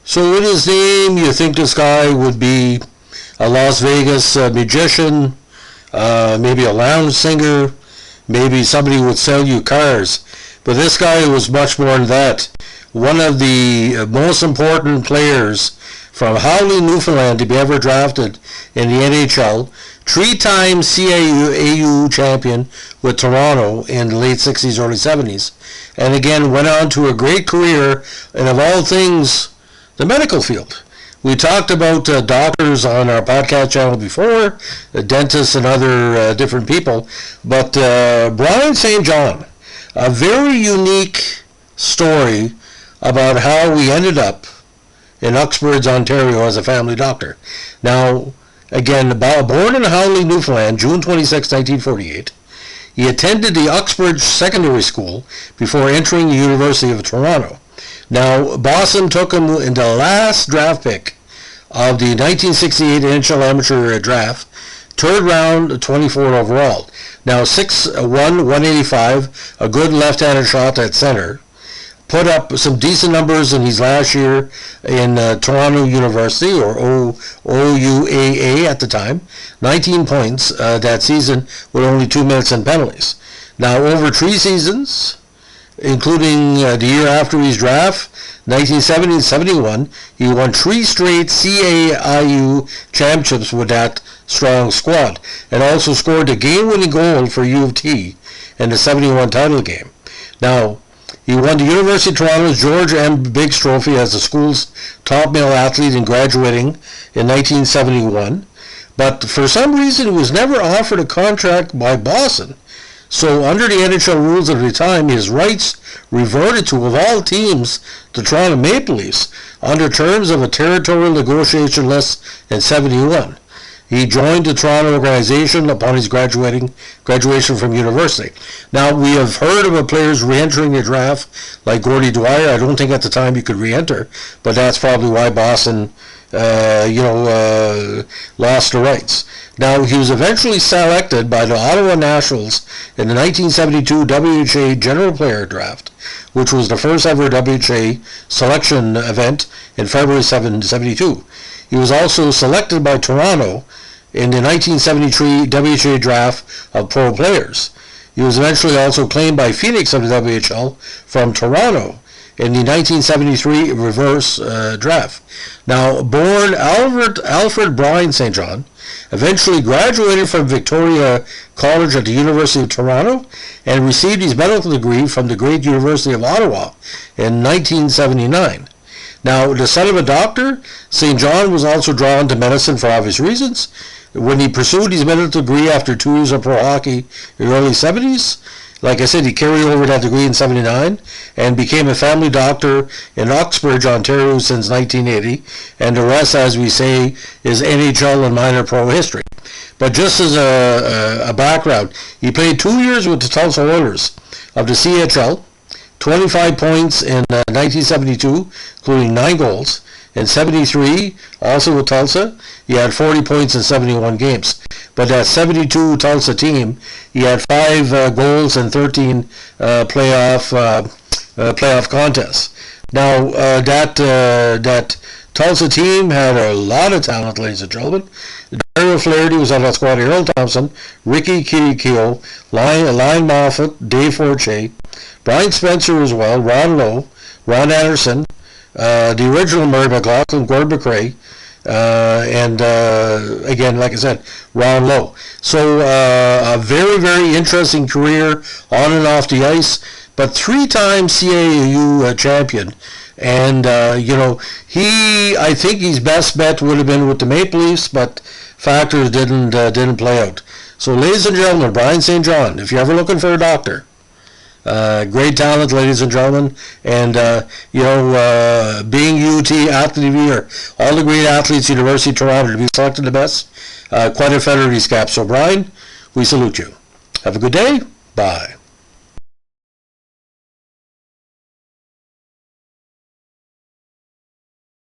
So with his name, you think this guy would be a Las Vegas magician, maybe a lounge singer, maybe somebody who would sell you cars. But this guy was much more than that. One of the most important players from Howley, Newfoundland to be ever drafted in the NHL. Three-time CIAU champion with Toronto in the late 60s, early 70s. And again, went on to a great career in, of all things, the medical field. We talked about doctors on our podcast channel before, dentists and other different people. But Brian St. John, a very unique story about how we ended up in Uxbridge, Ontario as a family doctor. Now, again, born in Howley, Newfoundland, June 26, 1948, he attended the Uxbridge Secondary School before entering the University of Toronto. Now, Boston took him in the last draft pick of the 1968 NHL Amateur Draft, third round, 24 overall. Now, 6'1", 185, a good left-handed shot at center. Put up some decent numbers in his last year in Toronto University, or OUAA at the time. 19 points that season with only 2 minutes and penalties. Now, over 3 seasons, including the year after his draft, 1970 and 71, he won 3 straight CIAU championships with that strong squad, and also scored a game-winning goal for U of T in the 71 title game. Now, he won the University of Toronto's George M. Biggs Trophy as the school's top male athlete in graduating in 1971, but for some reason he was never offered a contract by Boston. So under the NHL rules of the time, his rights reverted to, of all teams, the Toronto Maple Leafs, under terms of a territorial negotiation list in 71. He joined the Toronto organization upon his graduation from university. Now, we have heard of players re-entering the draft, like Gordie Dwyer. I don't think at the time he could re-enter, but that's probably why Boston, lost the rights. Now, he was eventually selected by the Ottawa Nationals in the 1972 WHA General Player Draft, which was the first ever WHA selection event in February 1972. He was also selected by Toronto in the 1973 WHA draft of pro players. He was eventually also claimed by Phoenix of the WHL from Toronto in the 1973 reverse draft. Now, born Alfred Brian St. John, eventually graduated from Victoria College at the University of Toronto and received his medical degree from the great University of Ottawa in 1979. Now, the son of a doctor, St. John was also drawn to medicine for obvious reasons. When he pursued his medical degree after 2 years of pro hockey in the early 70s, like I said, he carried over that degree in 79 and became a family doctor in Uxbridge, Ontario since 1980, and the rest, as we say, is NHL and minor pro history. But just as a background, he played 2 years with the Tulsa Oilers of the CHL, 25 points in 1972, including 9 goals. In 73, also with Tulsa, he had 40 points in 71 games. But that 72 Tulsa team, he had 5 goals and 13 playoff contests. Now, that Tulsa team had a lot of talent, ladies and gentlemen. Daryl Flaherty was on that squad. Earl Thompson, Ricky Keogh, Lion Moffat, Dave Forche, Brian Spencer as well, Ron Lowe, Ron Anderson, the original Murray McLaughlin, Gord McRae, and again, like I said, Ron Lowe. So a very, very interesting career on and off the ice, but 3-time CIAU champion. And, I think his best bet would have been with the Maple Leafs, but factors didn't play out. So, ladies and gentlemen, Brian St. John, if you're ever looking for a doctor, great talent, ladies and gentlemen, and being UT Athlete of the Year, all the great athletes, University of Toronto, to be selected the best, quite a feather in his cap. So, Brian, we salute you. Have a good day. Bye.